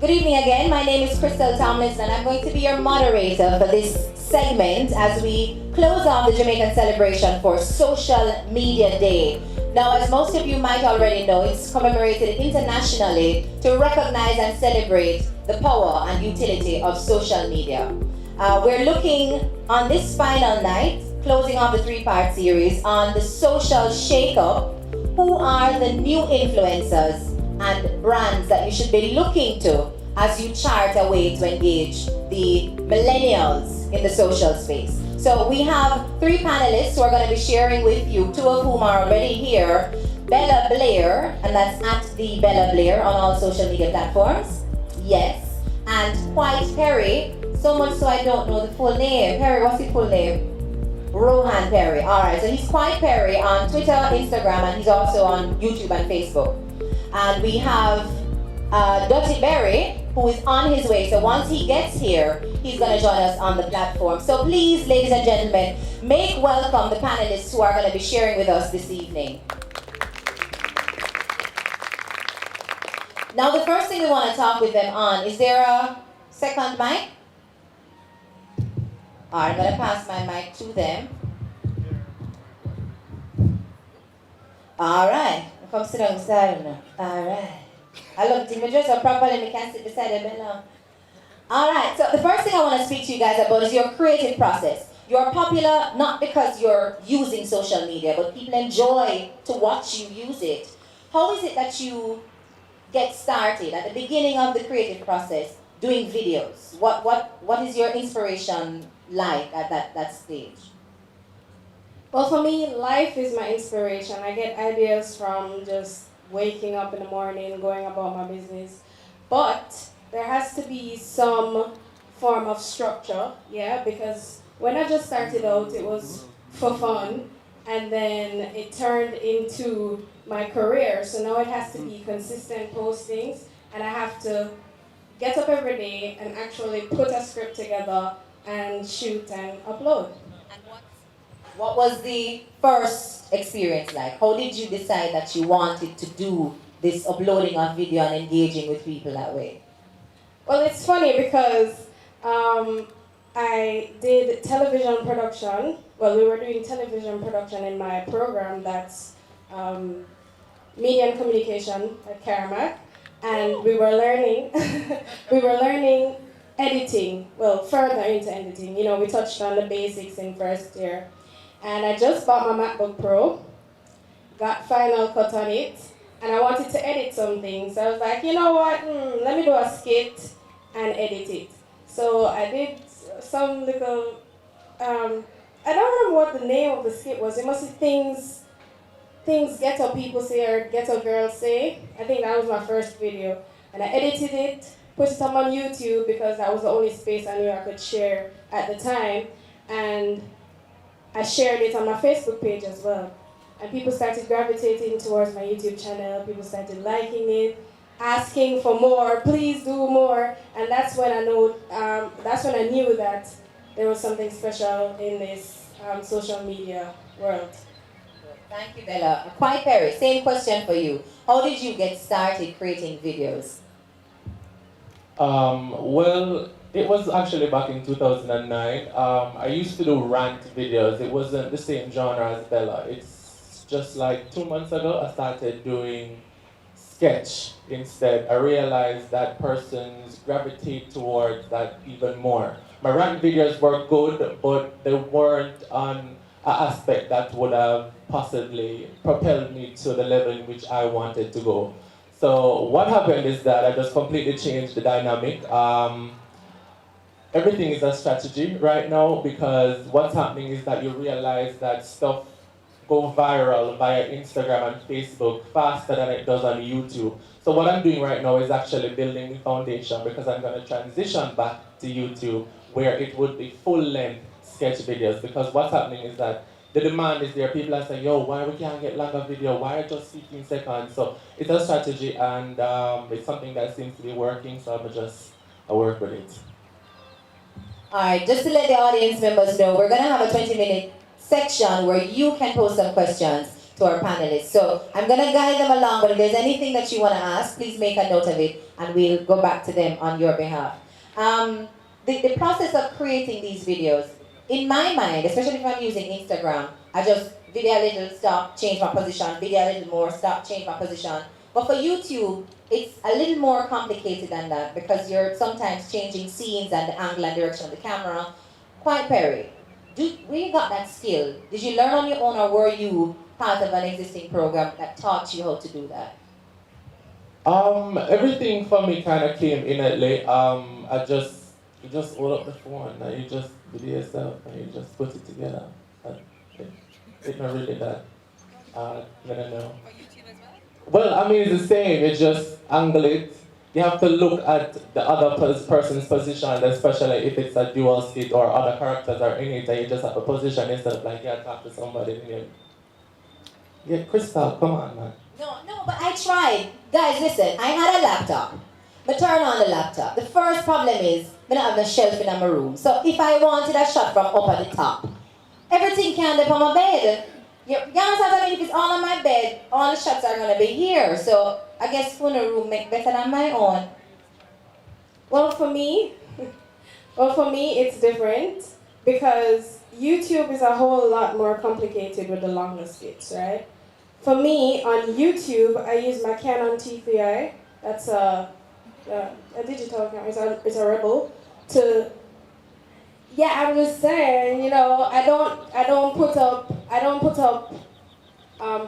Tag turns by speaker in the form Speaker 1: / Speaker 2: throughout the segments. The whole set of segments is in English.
Speaker 1: Good evening again. My name is Crystal Tomlinson and I'm going to be your moderator for this segment as we close off the Jamaican celebration for Social Media Day. Now, as most of you might already know, it's commemorated internationally to recognize and celebrate the power and utility of social media. We're looking on this final night, closing off the three-part series, on the social shake-up. Who are the new influencers and brands that you should be looking to as you chart a way to engage the millennials in the social space? So we have three panelists who are going to be sharing with you, two of whom are already here. Bella Blair, and that's at the Bella Blair on all social media platforms. Yes. And White Perry, so much so I don't know the full name. Perry, what's his full name? Rohan Perry. Alright, so he's Quite Perry on Twitter, Instagram, and he's also on YouTube and Facebook. And we have Dottie Berry, who is on his way. So once he gets here, he's going to join us on the platform. So please, ladies and gentlemen, make welcome the panelists who are going to be sharing with us this evening. Now, the first thing we want to talk with them on, is there a second mic? Alright, I'm going to pass my mic to them. Alright, come sit down beside me. Alright. I love to dress up properly, I can sit beside them now. Alright, so the first thing I want to speak to you guys about is your creative process. You're popular not because you're using social media, but people enjoy to watch you use it. How is it that you get started at the beginning of the creative process doing videos? What is your inspiration like at that stage?
Speaker 2: Well, for me, life is my inspiration. I get ideas from just waking up in the morning, going about my business. But there has to be some form of structure, yeah, because when I just started out, it was for fun, and then it turned into my career. So now it has to be consistent postings, and I have to get up every day and actually put a script together and shoot and upload.
Speaker 1: And what was the first experience like? How did you decide that you wanted to do this uploading of video and engaging with people that way?
Speaker 2: Well, it's funny because I did television production. Well, we were doing television production in my program that's media and communication at Caramac, and we were learning editing, well, further into editing. You know, we touched on the basics in first year. And I just bought my MacBook Pro, got Final Cut on it, and I wanted to edit some things. So I was like, you know what, let me do a skit and edit it. So I did some little, I don't remember what the name of the skit was. It must be things ghetto people say or ghetto girls say. I think that was my first video. And I edited it, put it up on YouTube because that was the only space I knew I could share at the time. And I shared it on my Facebook page as well. And people started gravitating towards my YouTube channel. People started liking it, asking for more, please do more. And that's when I knew that there was something special in this social media world.
Speaker 1: Thank you, Bella. Quite Perry, same question for you. How did you get started creating videos?
Speaker 3: Well, it was actually back in 2009. I used to do rant videos. It wasn't the same genre as Bella. It's just like 2 months ago, I started doing sketch instead. I realized that persons gravitate towards that even more. My rant videos were good, but they weren't on an aspect that would have possibly propelled me to the level in which I wanted to go. So what happened is that I just completely changed the dynamic. Everything is a strategy right now because what's happening is that you realize that stuff go viral via Instagram and Facebook faster than it does on YouTube. So what I'm doing right now is actually building the foundation because I'm going to transition back to YouTube where it would be full-length sketch videos because what's happening is that the demand is there. People are saying, yo, why we can't get longer video? Why just 15 seconds? So it's a strategy and it's something that seems to be working, so I work with it.
Speaker 1: Alright, just to let the audience members know, we're going to have a 20-minute section where you can pose some questions to to our panelists. So I'm going to guide them along, but if there's anything that you want to ask, please make a note of it, and we'll go back to them on your behalf. The process of creating these videos, in my mind, especially if I'm using Instagram, I just video a little, stop, change my position, video a little more, stop, change my position. But for YouTube, it's a little more complicated than that because you're sometimes changing scenes and the angle and direction of the camera. Quite Perry, where you got that skill? Did you learn on your own, or were you part of an existing program that taught you how to do that?
Speaker 3: Everything for me kind of came innately. You just hold up the phone and you just video yourself and you just put it together. And it's not really that hard, I don't know. Well, I mean, it's the same. You just angle it. You have to look at the other person's position, especially if it's a dual skit or other characters are in it, and you just have a position instead of like, yeah, talk to somebody. Yeah, Crystal, come on, man.
Speaker 1: No, but I tried. Guys, listen, I had a laptop. But turn on the laptop. The first problem is, I don't have a shelf in my room. So if I wanted a shot from up at the top, everything can be on my bed. You understand what I mean? If it's all on my bed, all the shots are going to be here. So I guess phone room make better than my own.
Speaker 2: Well, for me, it's different because YouTube is a whole lot more complicated with the longer skits, right? For me, on YouTube, I use my Canon T3i. That's a digital camera. It's a Rebel. Yeah, I'm just saying, I don't put up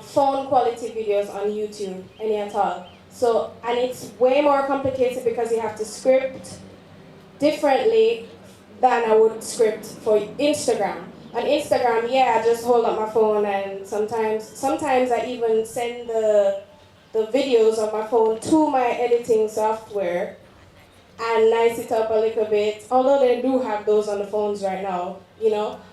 Speaker 2: phone quality videos on YouTube any at all. So, and it's way more complicated because you have to script differently than I would script for Instagram. On Instagram, yeah, I just hold up my phone, and sometimes I even send the videos of my phone to my editing software and nice it up a little bit, although they do have those on the phones right now,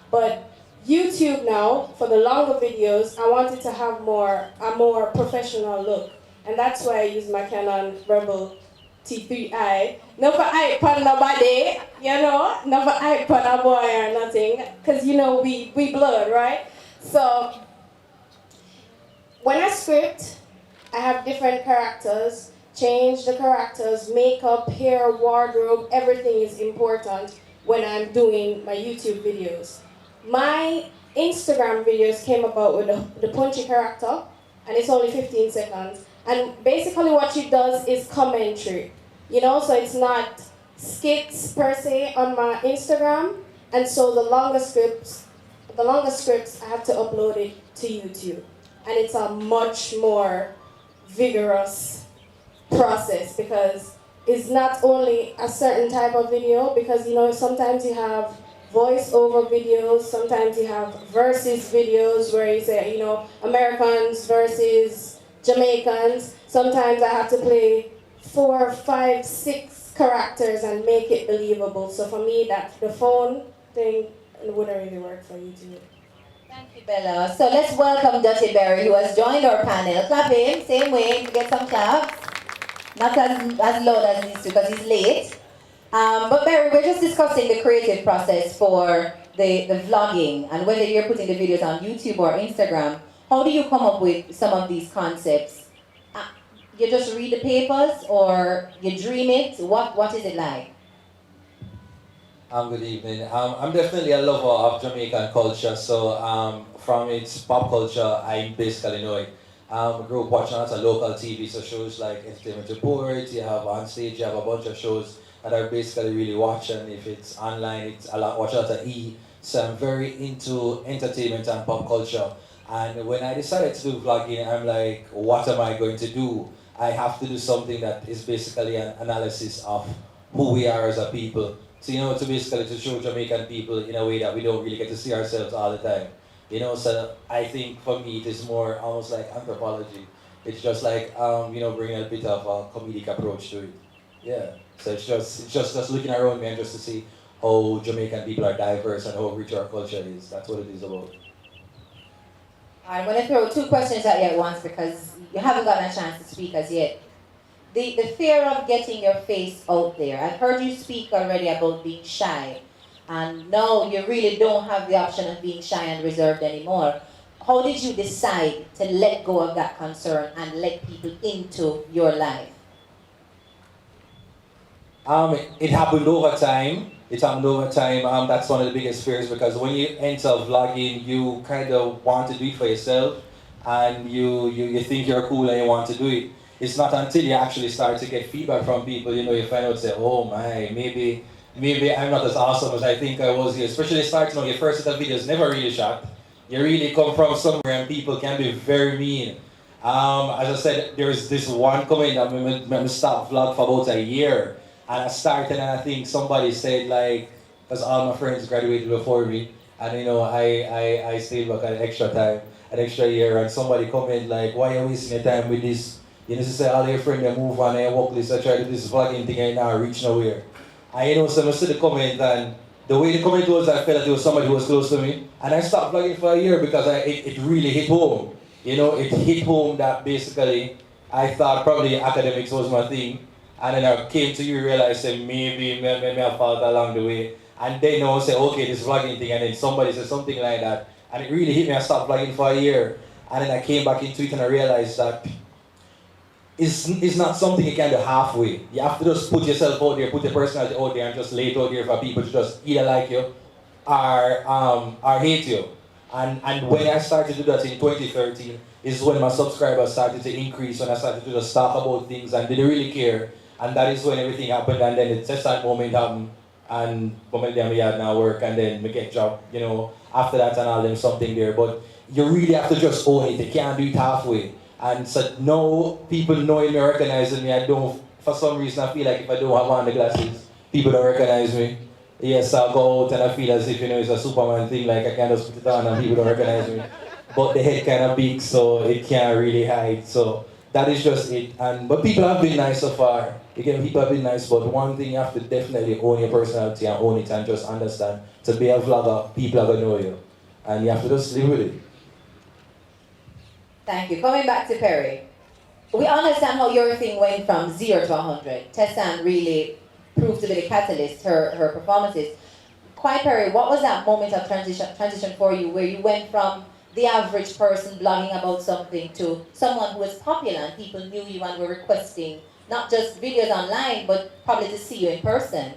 Speaker 2: But YouTube now, for the longer videos, I wanted to have a more professional look. And that's why I use my Canon Rebel T3i. No for iPad nobody, no for iPad a boy or nothing. Because, we blood, right? So, when I script, I have different characters. Change the characters, makeup, hair, wardrobe, everything is important when I'm doing my YouTube videos. My Instagram videos came about with the punchy character, and it's only 15 seconds. And basically what she does is commentary, so it's not skits per se on my Instagram, and so the longer scripts, I have to upload it to YouTube. And it's a much more vigorous process because it's not only a certain type of video, because sometimes you have voice-over videos, sometimes you have versus videos where you say, Americans versus Jamaicans. Sometimes I have to play 4, 5, 6 characters and make it believable. So for me, that the phone thing wouldn't really work for YouTube.
Speaker 1: Thank you, Bella. So let's welcome Dutty Berry, who has joined our panel. Clap him, same way, to get some claps. Not as loud as he needs to because he's late. But Barry, we're just discussing the creative process for the vlogging and whether you're putting the videos on YouTube or Instagram. How do you come up with some of these concepts? You just read the papers or you dream it? What is it like?
Speaker 4: Good evening. I'm definitely a lover of Jamaican culture, so from its pop culture, I basically know it. Grew up watching lots of local TV, so shows like Entertainment Report, you have On Stage, you have a bunch of shows that I basically really watch, and if it's online, watch a lot of E. So I'm very into entertainment and pop culture. And when I decided to do vlogging, I'm like, what am I going to do? I have to do something that is basically an analysis of who we are as a people. So, to basically to show Jamaican people in a way that we don't really get to see ourselves all the time. So I think for me it is more almost like anthropology. It's just like, bringing a bit of a comedic approach to it. Yeah. So it's just looking around me and just to see how Jamaican people are diverse and how rich our culture is. That's what it is about.
Speaker 1: I'm going to throw 2 questions at you at once because you haven't gotten a chance to speak as yet. The fear of getting your face out there. I've heard you speak already about being shy. And now you really don't have the option of being shy and reserved anymore. how did you decide to let go of that concern and let people into your life?
Speaker 4: It happened over time. It happened over time. That's one of the biggest fears because when you enter vlogging, you kind of want to do it for yourself, and you think you're cool and you want to do it. It's not until you actually start to get feedback from people, you find out, say, oh my, maybe I'm not as awesome as I think I was here. Especially starting out, your first set of videos never really shot. You really come from somewhere and people can be very mean. As I said, there's this one comment that made me stop vlog for about a year. And I started and I think somebody said like, because all my friends graduated before me, and I stayed back an extra time, an extra year, and somebody commented like, why are you wasting your time with this? You know, say all your friends they move on and work this, I try to do this vlogging thing and now reach nowhere. And so I see the comment, and the way the comment was, I felt that it was somebody who was close to me. And I stopped vlogging for a year because it really hit home. It hit home that basically I thought probably academics was my thing. And then I came to you realize that maybe I fault along the way. And then I say, okay, this vlogging thing, and then somebody said something like that. And it really hit me. I stopped vlogging for a year. And then I came back into it and I realized that it's not something you can do halfway. You have to just put yourself out there, put your personality out there, and just lay it out there for people to just either like you or hate you. And when I started to do that in 2013, is when my subscribers started to increase, when I started to just talk about things and didn't really care. And that is when everything happened, and then the test that moment happened, and moment then we had now work, and then we get job, after that and all them something there. But you really have to just own it. You can't do it halfway. And so now people knowing me, recognizing me, I don't, for some reason I feel like if I don't have on the glasses, people don't recognize me. Yes, I'll go out and I feel as if, it's a Superman thing, like I can just put it on and people don't recognize me. But the head kind of big, so it can't really hide. So that is just it. But people have been nice so far. Again, people have been nice, but one thing you have to definitely own your personality and own it and just understand. To be a vlogger, people are going to know you. And you have to just live with it.
Speaker 1: Thank you. Coming back to Perry, we understand how your thing went from 0 to 100. Tessan really proved to be the catalyst, her performances. Quite Perry, what was that moment of transition for you where you went from the average person blogging about something to someone who was popular and people knew you and were requesting not just videos online, but probably to see you in person?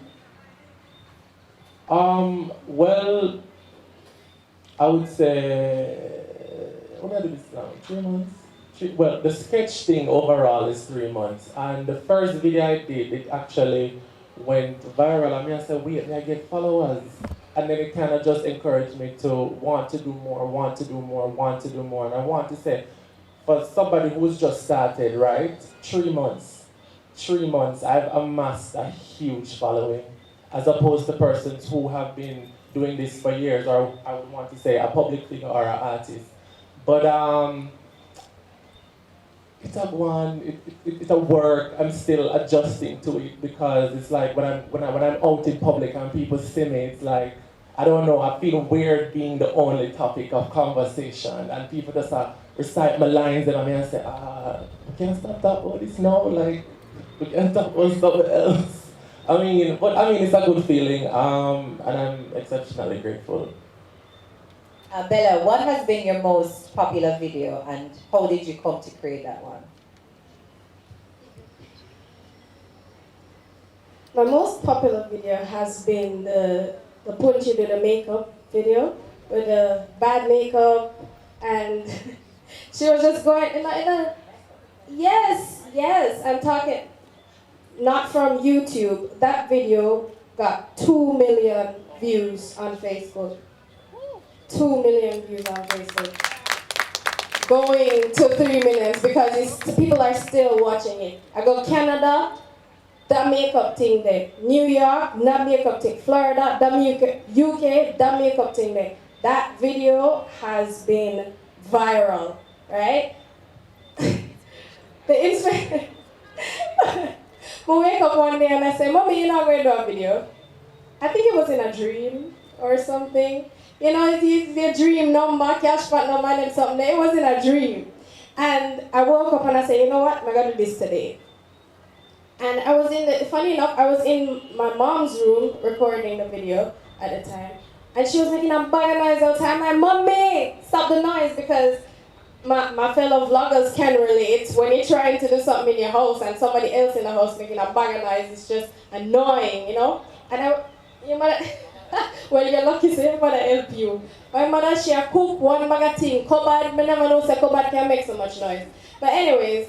Speaker 3: Well, I would say, what did I do this now? 3 months? Well, the sketch thing overall is 3 months. And the first video I did, it actually went viral. I said, wait, I get followers. And then it kind of just encouraged me to want to do more, want to do more, want to do more. And I want to say, for somebody who's just started, right? 3 months. 3 months, I've amassed a huge following. As opposed to persons who have been doing this for years, or I would want to say a public figure or an artist. But it's a work. I'm still adjusting to it because it's like when I'm out in public and people see me, it's like, I don't know, I feel weird being the only topic of conversation, and people just recite my lines and I say, we can't stop talking about this now, like we can't talk about something else. It's a good feeling, and I'm exceptionally grateful.
Speaker 1: Bella, what has been your most popular video and how did you come to create that one?
Speaker 2: My most popular video has been the Punchy do the makeup video with the bad makeup, and she was just going in a yes, I'm talking not from YouTube. That video got 2 million views on Facebook. 2 million views on Facebook. Going to 3 million because people are still watching it. I go Canada, that makeup thing there. New York, that makeup thing. Florida, that UK, that makeup thing there. That video has been viral, right? The inspector. I wake up one day and I say, Mommy, you're not going to do a video. I think it was in a dream or something. It's your dream number, cash pot number and something. It was in a dream. And I woke up and I said, you know what, I'm going to do this today. And funny enough, I was in my mom's room recording the video at the time. And she was making a bag of noise outside. I'm like, Mommy, stop the noise, because my fellow vloggers can relate. When you're trying to do something in your house and somebody else in the house making a bag of noise, it's just annoying, you know? And your mother, well, you're lucky, so your mother help you. My mother, she a cook one bag of thing. Cupboard, I never know say cupboard can make so much noise. But anyways,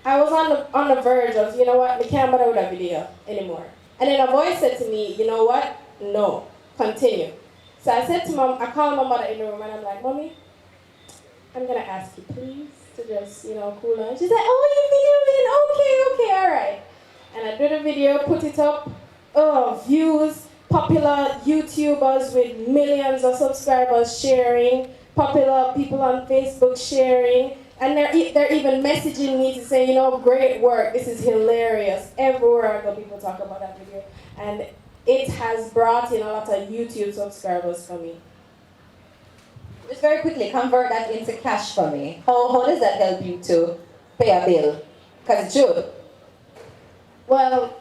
Speaker 2: I was on the verge of, you know what, we can't bother with that video anymore. And then a voice said to me, you know what, no, continue. So I said to Mom, I called my mother in the room and I'm like, Mommy, I'm gonna ask you please to just, cool down. She's like, oh, you videoing? Okay, all right. And I do the video, put it up, views, popular YouTubers with millions of subscribers sharing, popular people on Facebook sharing, and they're even messaging me to say, great work, this is hilarious. Everywhere I go, people talk about that video. And it has brought in a lot of YouTube subscribers for me.
Speaker 1: Just very quickly, convert that into cash for me. How does that help you to pay a bill? Because it should.
Speaker 2: Well,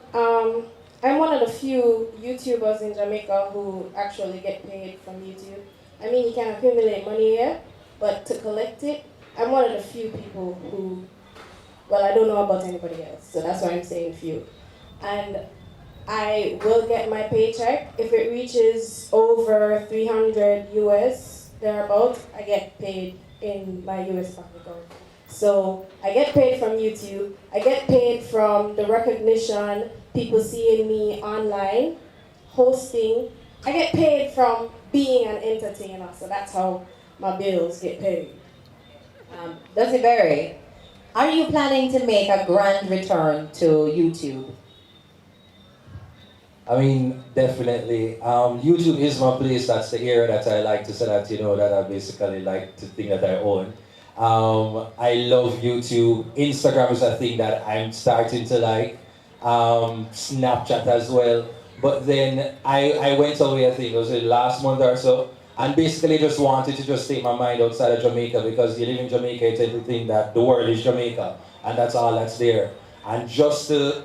Speaker 2: I'm one of the few YouTubers in Jamaica who actually get paid from YouTube. I mean, you can accumulate money here, but to collect it, I'm one of the few people who, well, I don't know about anybody else, so that's why I'm saying few. And I will get my paycheck. If it reaches over 300 US, thereabout, I get paid in my US bank account. So I get paid from YouTube, I get paid from the recognition, people seeing me online, hosting. I get paid from being an entertainer, so that's how my bills get paid.
Speaker 1: Does it vary? Are you planning to make a grand return to YouTube?
Speaker 4: I mean, definitely. YouTube is my place. That's the area that I like to say that, that I basically like to think that I own. I love YouTube. Instagram is a thing that I'm starting to like. Snapchat as well. But then I went away, I think it was the last month or so, and basically just wanted to just take my mind outside of Jamaica, because you live in Jamaica, you tend to think that the world is Jamaica, and that's all that's there. And just to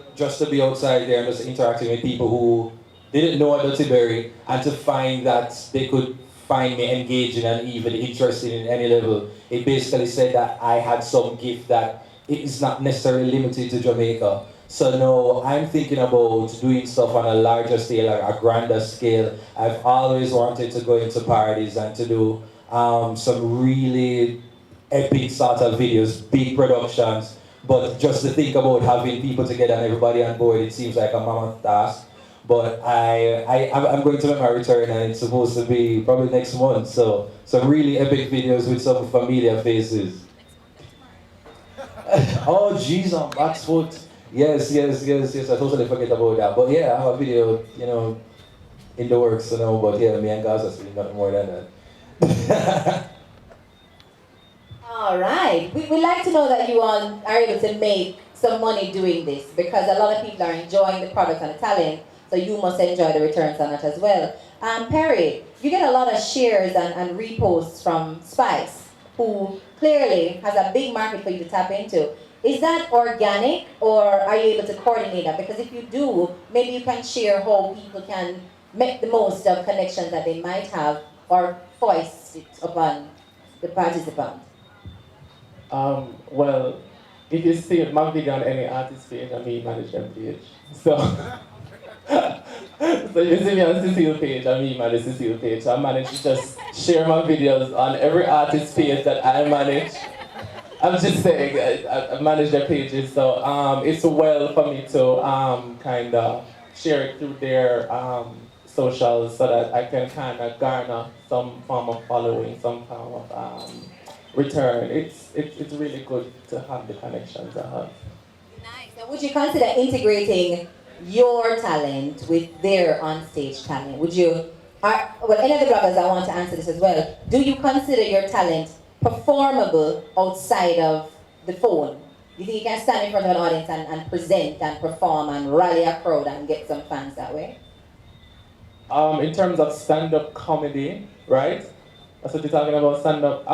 Speaker 4: be outside there and just interacting with people who didn't know about Tiberi, and to find that they could find me engaging and even interested in any level, it basically said that I had some gift that it is not necessarily limited to Jamaica. So now I'm thinking about doing stuff on a larger scale, a grander scale. I've always wanted to go into parties and to do some really epic sort of videos, big productions. But just to think about having people together and everybody on board, it seems like a mammoth task. But I'm going to make my return, and it's supposed to be probably next month. So some really epic videos with some familiar faces. Oh, jeez, on Maxfoot. Yes. I totally forget about that. But yeah, I have a video, in the works, but yeah, me and Gaza speak nothing more than that.
Speaker 1: All right. We'd like to know that you all are able to make some money doing this, because a lot of people are enjoying the product and the talent, so you must enjoy the returns on it as well. Perry, you get a lot of shares and reposts from Spice, who clearly has a big market for you to tap into. Is that organic, or are you able to coordinate that? Because if you do, maybe you can share how people can make the most of connections that they might have, or foist it upon the participant.
Speaker 3: Well, if you see my video on any artist page, I mean manage them page. So you see me on Cecile page, I mean manage Cecile page. So I manage to just share my videos on every artist page that I manage. I'm just saying, I manage their pages, so it's well for me to kind of share it through their socials, so that I can kind of garner some form of following, some form of return. It's really good to have the connections I have.
Speaker 1: Nice. Now, would you consider integrating your talent with their onstage talent? Would you? Well, any of the bloggers, I want to answer this as well. Do you consider your talent performable outside of the phone? You think you can stand in front of an audience and present and perform and rally a crowd and get some fans that way?
Speaker 3: In terms of stand-up comedy, right? That's what you're talking about, stand-up.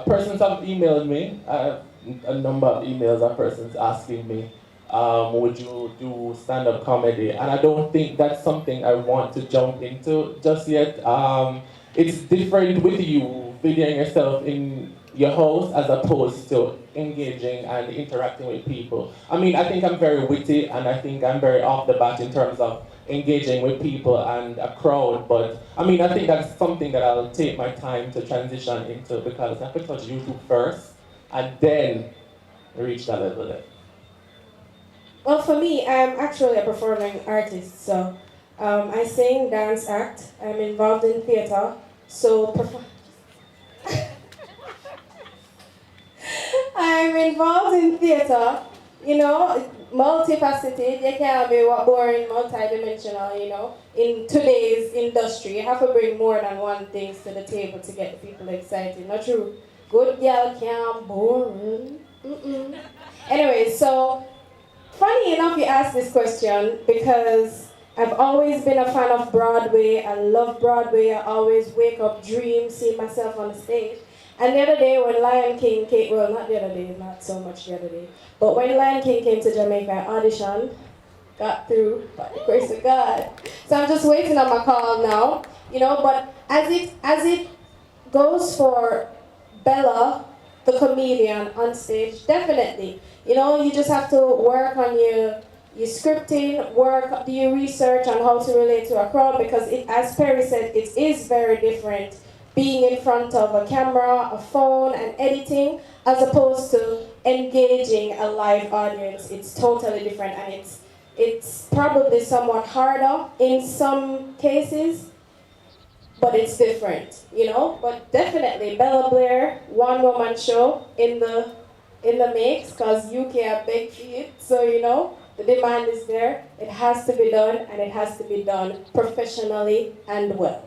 Speaker 3: Persons have emailed me. I have a number of emails of persons asking me Would you do stand-up comedy? And I don't think that's something I want to jump into just yet. It's different with you videoing yourself in your house as opposed to engaging and interacting with people. I mean, I think I'm very witty and I think I'm very off the bat in terms of engaging with people and a crowd, but I mean, I think that's something that I'll take my time to transition into because I have to touch YouTube first and then reach that level there.
Speaker 2: Well, for me, I'm actually a performing artist, so I sing, dance, act. I'm involved in theater, so I'm involved in theater. You know, multifaceted. You can't be boring, multidimensional. You know, in today's industry, you have to bring more than one things to the table to get people excited. Not true. Good girl can't boring. Mm-mm. Anyway, so. Funny enough, you asked this question because I've always been a fan of Broadway. I love Broadway. I always wake up, dream, see myself on the stage. And the other day when Lion King came, well, not the other day, not so much the other day, but when Lion King came to Jamaica, I auditioned, got through, by the grace of God. So I'm just waiting on my call now, you know, but as it goes for Bella, the comedian on stage, definitely. You know, you just have to work on your scripting, do your research on how to relate to a crowd because as Perry said, it is very different being in front of a camera, a phone, and editing as opposed to engaging a live audience. It's totally different and it's probably somewhat harder in some cases, but it's different, you know? But definitely Bella Blair, one-woman show in the mix, because UK are big for it, so you know, the demand is there, it has to be done, and it has to be done professionally and well.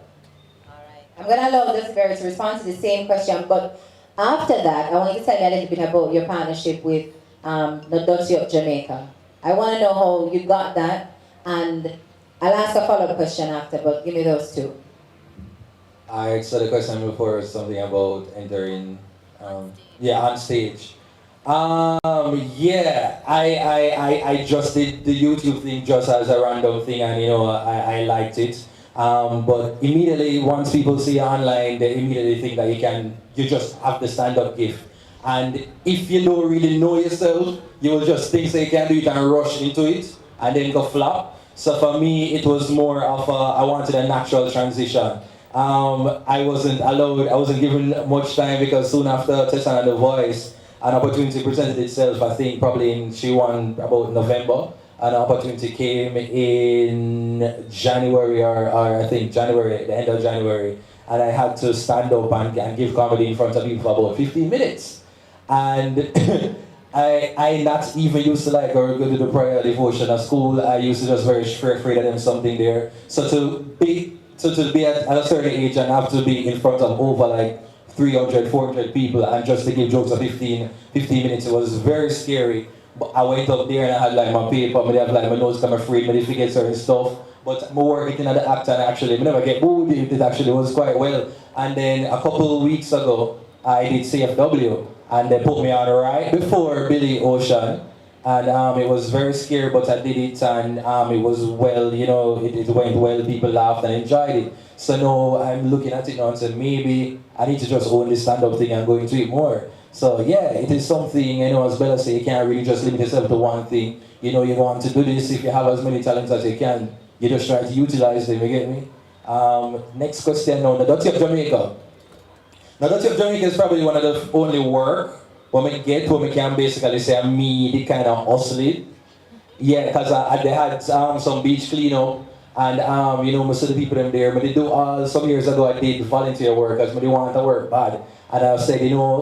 Speaker 1: Alright, I'm gonna allow this Barry to respond to the same question, but after that, I want you to tell me a little bit about your partnership with the Dutchy of Jamaica. I want to know how you got that, and I'll ask a follow-up question after, but give me those two.
Speaker 4: I saw the question before was something about entering, on stage. I just did the YouTube thing just as a random thing, and you know I liked it. But immediately once people see you online, they immediately think that you just have the stand-up gift. And if you don't really know yourself, you will just think that you can do it and rush into it and then go flop. So for me, it was more of I wanted a natural transition. I wasn't given much time because soon after Tessan and The Voice, an opportunity presented itself, I think probably she won about November. An opportunity came in January or I think January, the end of January. And I had to stand up and give comedy in front of people for about 15 minutes. And I not even used to go to the prayer devotion at school. I used to just very afraid that there's something there. So to be at a certain age and have to be in front of over 300, 400 people and just to give jokes of 15 minutes, it was very scary. But I went up there and I had my paper, I have my notes come free, I forget certain stuff. But more working at the actor and actually, I never get booed, it actually was quite well. And then a couple of weeks ago, I did CFW and they put me on right before Billy Ocean. And it was very scary, but I did it and it was well, it went well, people laughed and enjoyed it. So now I'm looking at it now and saying maybe I need to just own this stand-up thing and go into it more. So yeah, it is something, as Bella said, you can't really just limit yourself to one thing. You want to do this, if you have as many talents as you can, you just try to utilize them, you get me? Next question now, the Dutchy of Jamaica. Now Dutchy of Jamaica is probably one of the only work when we can basically say me, the kind of hustling. Yeah, because they had some beach cleanup and most of the people in there, but they do some years ago I did volunteer work because I didn't want to work bad. And I said,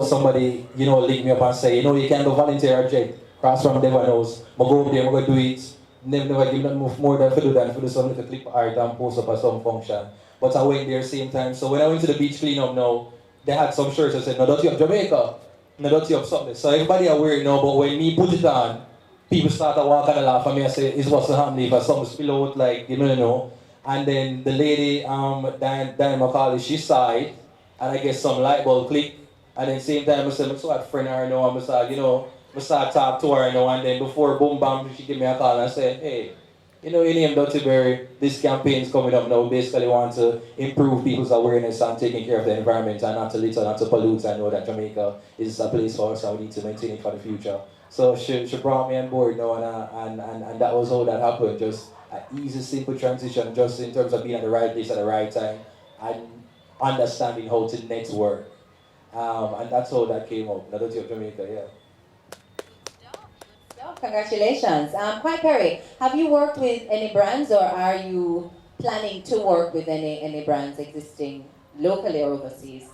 Speaker 4: somebody, linked me up and say, you can do volunteer object, cross from Devon House, but go over there, I'm going to do it. Never give them more than to do some little clip art and post up at some function. But I went there same time. So when I went to the beach cleanup now, they had some shirts that said, no, Dutchy of Jamaica, no, Dutchy of something. So everybody are wearing now, but when me put it on, people started walking and laugh at me and say, it's what's happening if something spill out, know. And then the lady, Diane McCauley, she saw it, and I guess some light bulb click. And then same time I said, I'm so a friend her now, I said, we start talk to her, and then before boom bam, she give me a call and say, hey, your name Dr. Berry, this campaign is coming up now. We basically want to improve people's awareness and taking care of the environment and not to litter, not to pollute. I know that Jamaica is a place for us and we need to maintain it for the future. So she brought me on board now, and that was how that happened. Just an easy, simple transition, just in terms of being at the right place at the right time and understanding how to network. And that's how that came up. Not of Jamaica, yeah.
Speaker 1: Congratulations. Quite Perry, have you worked with any brands or are you planning to work with any brands existing locally or overseas?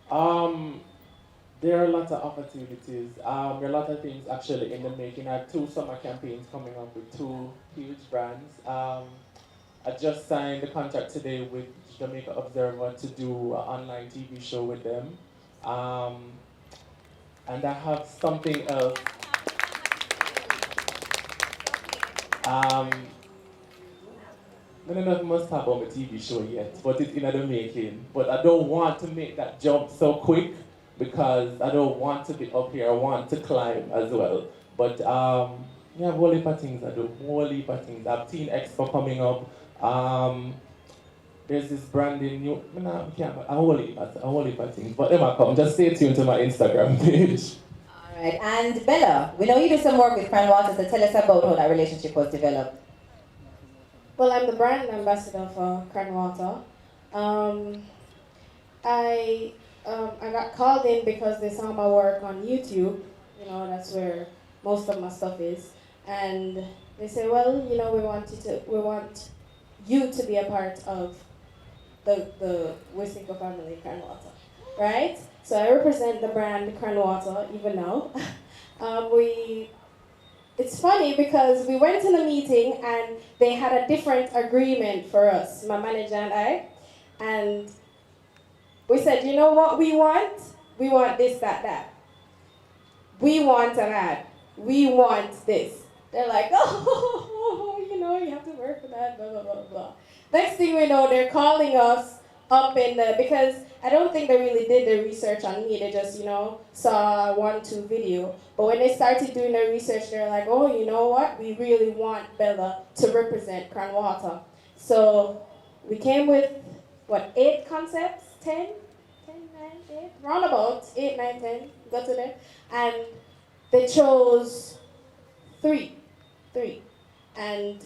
Speaker 3: There are a lot of opportunities. There are a lot of things actually in the making. I have 2 summer campaigns coming up with 2 huge brands. I just signed a contract today with Jamaica Observer to do an online TV show with them. And I have something else. I don't know if I must talk about my TV show yet, but it's in the making. But I don't want to make that jump so quick because I don't want to be up here. I want to climb as well. But we have a whole heap of things I do, whole heap of things. I have Teen Expo coming up. There's this branding new, a whole heap of things. But Emma, come, just stay tuned to my Instagram page.
Speaker 1: All right, and Bella, we know you do some work with Crown Water, so tell us about how that relationship was developed.
Speaker 2: Well, I'm the brand ambassador for Crown Water. I got called in because they saw my work on YouTube. That's where most of my stuff is. And they said, well, we want you to be a part of the Wisnico family, Crown Water, right? So I represent the brand Crown Water even now. It's funny because we went in a meeting and they had a different agreement for us, my manager and I. And we said, you know what we want? We want this, that. We want an ad. We want this. They're like, oh, you have to work for that, blah, blah, blah, blah. Next thing we know, they're calling us up because I don't think they really did the research on me. They just, saw a 1-2 video. But when they started doing their research, they're like, oh, you know what? We really want Bella to represent Crown Water. So we came with, 8 concepts? 10? 10, 9, 8? Roundabout 8, 9, 10. Got to there. And they chose 3. And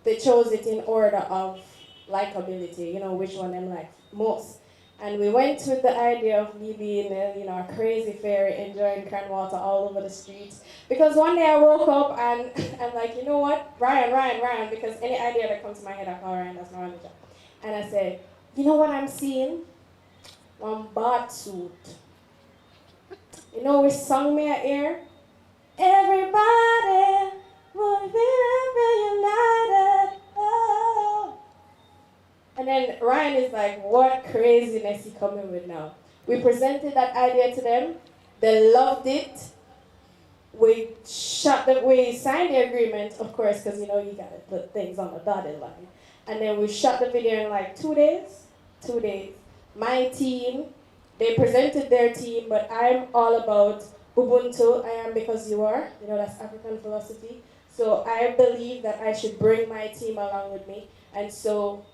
Speaker 2: they chose it in order of likability, which one them like most. And we went with the idea of me being a crazy fairy enjoying Crown Water all over the streets. Because one day I woke up and I'm like, you know what? Ryan, because any idea that comes to my head, I call Ryan, that's my manager. And I said, you know what I'm seeing? One bat suit. You know which song me I hear? Everybody would be reunited. Oh. And then Ryan is like, what craziness he coming with now? We presented that idea to them. They loved it. We signed the agreement, of course, because you gotta put things on the dotted line. And then we shot the video in like 2 days. 2 days. My team, they presented their team, but I'm all about Ubuntu. I am because you are. That's African philosophy. So I believe that I should bring my team along with me. And so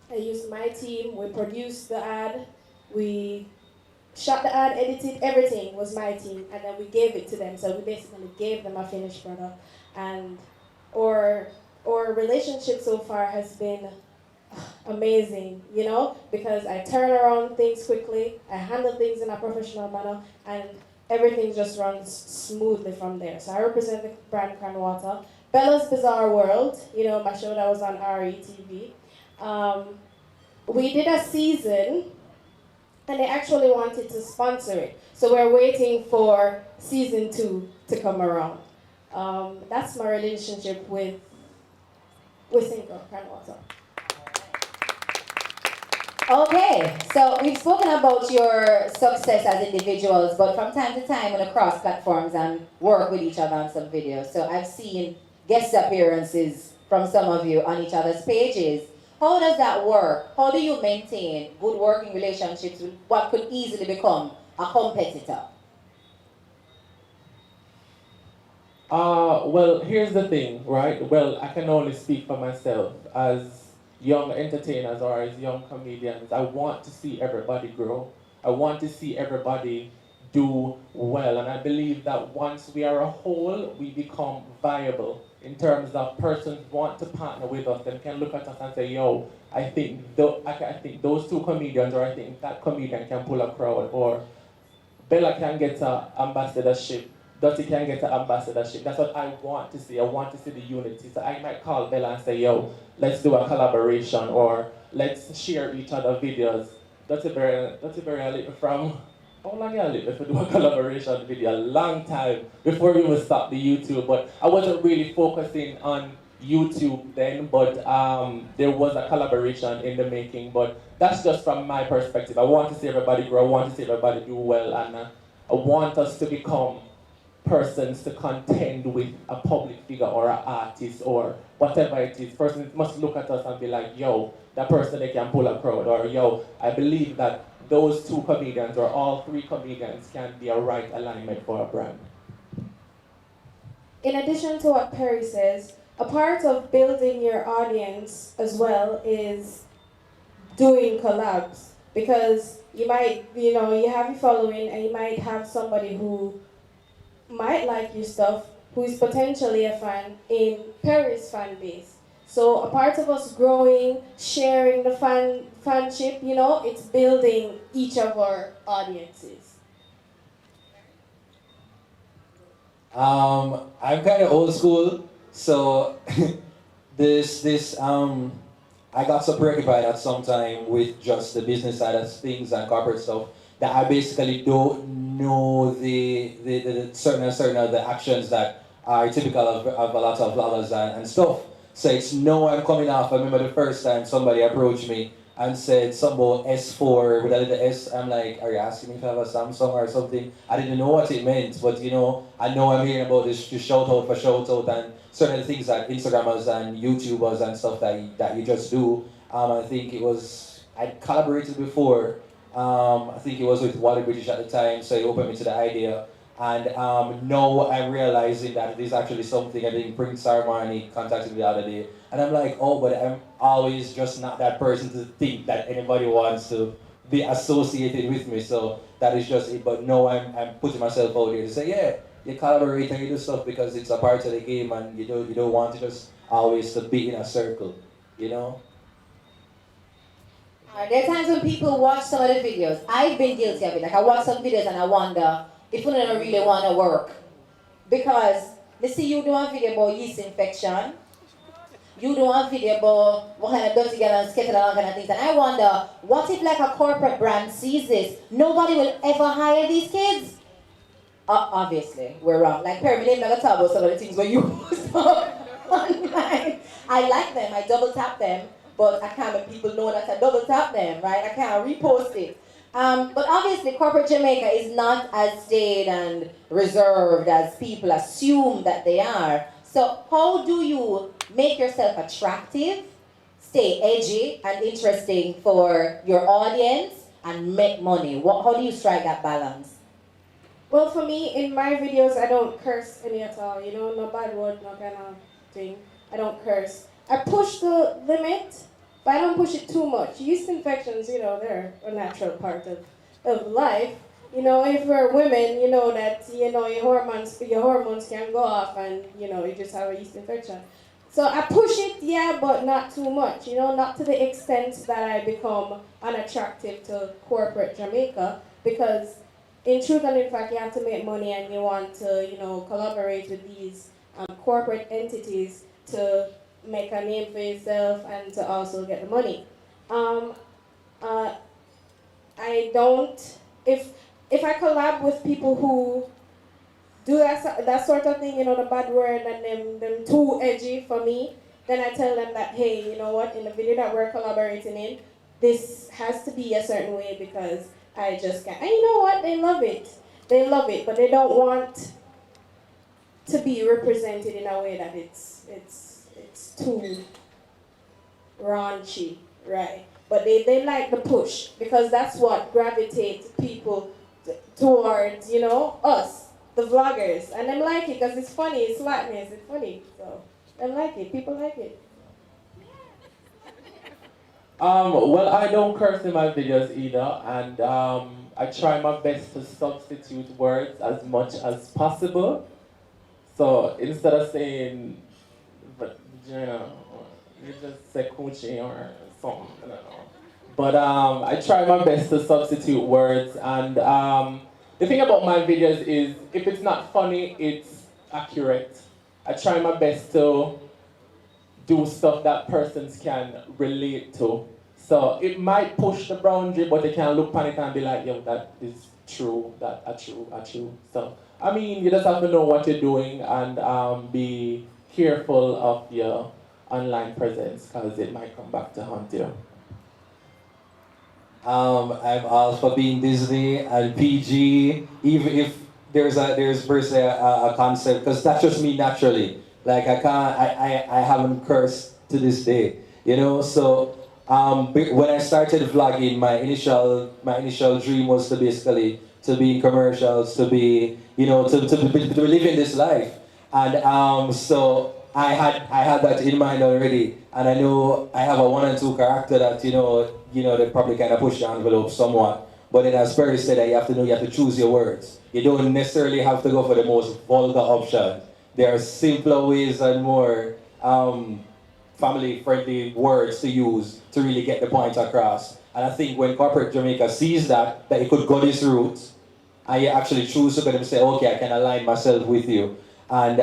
Speaker 2: I used my team. We produced the ad. We shot the ad, edited, everything was my team. And then we gave it to them. So we basically gave them a finished product. And our relationship so far has been amazing, because I turn around things quickly, I handle things in a professional manner, and everything just runs smoothly from there. So I represent the brand Crown Water. Bella's Bizarre World, my show that was on RETV. We did a season, and they actually wanted to sponsor it. So we're waiting for season 2 to come around. That's my relationship with Wisnico, Crown Water.
Speaker 1: Okay, so we've spoken about your success as individuals, but from time to time, when across platforms and work with each other on some videos. So I've seen guest appearances from some of you on each other's pages. How does that work? How do you maintain good working relationships with what could easily become a competitor?
Speaker 3: Well, here's the thing, right? Well, I can only speak for myself. As young entertainers or as young comedians, I want to see everybody grow. I want to see everybody do well. And I believe that once we are a whole, we become viable in terms of persons want to partner with us and can look at us and say, yo, I think those two comedians, or I think that comedian can pull a crowd, or Bella can get a ambassadorship. Dottie can get an ambassadorship. That's what I want to see. I want to see the unity. So I might call Bella and say, yo, let's do a collaboration, or let's share each other videos. That's a very little from how long I live if we do a collaboration video? A long time before we would stop the YouTube. But I wasn't really focusing on YouTube then, but there was a collaboration in the making. But that's just from my perspective. I want to see everybody grow. I want to see everybody do well, and I want us to become persons to contend with a public figure or an artist or whatever it is. Persons must look at us and be like, yo, that person they can pull a crowd, or yo, I believe that those two comedians or all three comedians can be a right alignment for a brand.
Speaker 2: In addition to what Perry says, a part of building your audience as well is doing collabs, because you might, you have your following and you might have somebody who might like your stuff who is potentially a fan in Perry's fan base. So a part of us growing, sharing the fanship, it's building each of our audiences.
Speaker 4: I'm kind of old school, so I got so preoccupied at some time with just the business side of things and corporate stuff that I basically don't know the certain of the actions that are typical of a lot of vloggers and stuff. So it's no, I'm coming off. I remember the first time somebody approached me and said something about S4 with a little S. I'm like, are you asking me if I have a Samsung or something? I didn't know what it meant, but I know I'm hearing about this shout out for shout out and certain things that Instagrammers and YouTubers and stuff that you just do. I think I'd collaborated before. I think it was with Wally British at the time, so he opened me to the idea. And now I'm realizing that it is actually something. I think Prince Armani contacted me the other day. And I'm like, oh, but I'm always just not that person to think that anybody wants to be associated with me. So that is just it. But no, I'm putting myself out here to say, yeah, you collaborate and you do stuff because it's a part of the game, and you don't want to just always to be in a circle, you know?
Speaker 1: There are times when people watch some of the videos. I've been guilty of it. Like I watch some videos and I wonder if you don't really want to work. Because they see you doing a video about yeast infection. You do a video about what kind of dirty girl and skater and all kind of things. And I wonder, what if like a corporate brand sees this? Nobody will ever hire these kids. Obviously, we're wrong. Like Perry, name like a talk about some of the things where you post online. I like them, I double tap them, but I can't make people know that I double tap them, right? I can't repost it. But obviously, corporate Jamaica is not as staid and reserved as people assume that they are. So how do you make yourself attractive, stay edgy and interesting for your audience, and make money? How do you strike that balance?
Speaker 2: Well, for me, in my videos, I don't curse any at all. No bad word, no kind of thing. I don't curse. I push the limit, but I don't push it too much. Yeast infections, they're a natural part of life. If we're women, that your hormones can go off, and you just have a yeast infection. So I push it, yeah, but not too much. Not to the extent that I become unattractive to corporate Jamaica, because in truth and in fact, you have to make money, and you want to, collaborate with these corporate entities to make a name for yourself and to also get the money. I don't, if I collab with people who do that sort of thing, the bad word and them too edgy for me, then I tell them that, hey, you know what, in the video that we're collaborating in, this has to be a certain way because I just can't. And you know what, they love it. They love it, but they don't want to be represented in a way that it's too raunchy, right? But they like the push, because that's what gravitates people towards, us. the vloggers, and them like it because it's funny, it's smartness, it's funny. So them like it, people like it.
Speaker 3: Well, I don't curse in my videos either, and I try my best to substitute words as much as possible. So instead of saying, vagina, you just say coochie or something, I don't know. But I try my best to substitute words, and the thing about my videos is, if it's not funny, it's accurate. I try my best to do stuff that persons can relate to. So it might push the boundary, but they can look on it and be like, yo, that is true, that are true. So, I mean, you just have to know what you're doing and be careful of your online presence, because it might come back to haunt you.
Speaker 4: I'm all for being Disney and PG, even if there's per se a concept, because that's just me naturally. Like I haven't cursed to this day, you know. So when I started vlogging, my initial dream was to basically to be in commercials, to be to be living this life, and so I had that in mind already, and I know I have a 1 and 2 character that they probably kind of push the envelope somewhat. But then, as Perry said, you have to choose your words. You don't necessarily have to go for the most vulgar option. There are simpler ways and more family-friendly words to use to really get the point across. And I think when corporate Jamaica sees that it could go this route, I actually choose to go and say, okay, I can align myself with you. And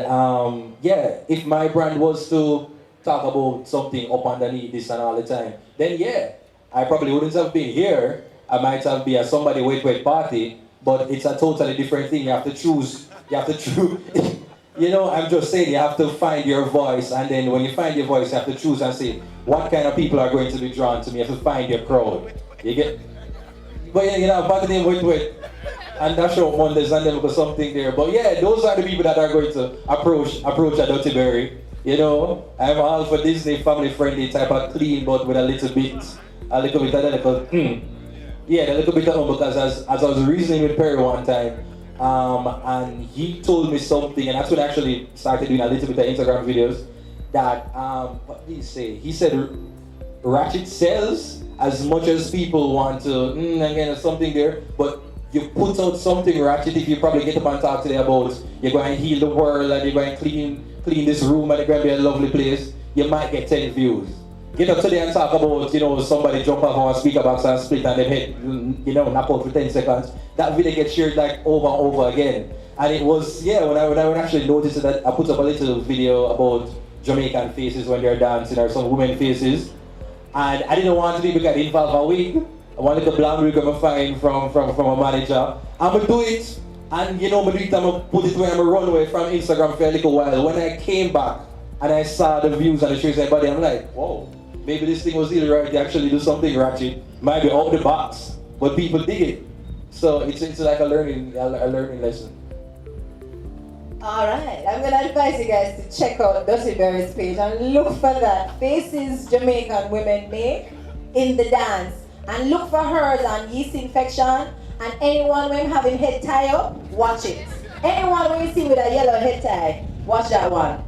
Speaker 4: if my brand was to talk about something up underneath this and all the time, then yeah, I probably wouldn't have been here. I might have been at somebody wait party, but it's a totally different thing. You have to choose. I'm just saying, you have to find your voice, and then when you find your voice, you have to choose and say, what kind of people are going to be drawn to me? You have to find your crowd. You get? But party wait. And that's your Mondays and then there's something there. But yeah, those are the people that are going to approach a Dirty Berry. I'm all for Disney family friendly type of clean, but with a little bit of the little bit of because as I was reasoning with Perry one time, and he told me something, and that's when I actually started doing a little bit of Instagram videos. That what did he say? He said Ratchet sells as much as people want to. Again, there's something there, but you put out something ratchet if you probably get up and talk today about you're going to heal the world and you're going to clean this room and it's going to be a lovely place, you might get 10 views. Get up today and talk about, somebody jump off on a speaker box and split and their head, knock out for 10 seconds. That video gets shared like over and over again. And it was, when I actually noticed that, I put up a little video about Jamaican faces when they're dancing, or some women faces. And I didn't want to be because it involved a wig. I wanted the blonde wig I'm find from a manager. I'm gonna do it. And I'm gonna do it, I'm gonna put it where I'm gonna run away from Instagram for a little while. When I came back and I saw the views and the shares everybody, I'm like, whoa, maybe this thing was really right to actually do something ratchet. Might be out the box, but people dig it. So it's like a learning lesson.
Speaker 1: Alright, I'm gonna advise you guys to check out Dirty Berry's page and look for that Faces Jamaican Women Make in the dance. And look for hers on yeast infection, and anyone when having head tie up, watch it. Anyone when you see with a yellow head tie, watch that one.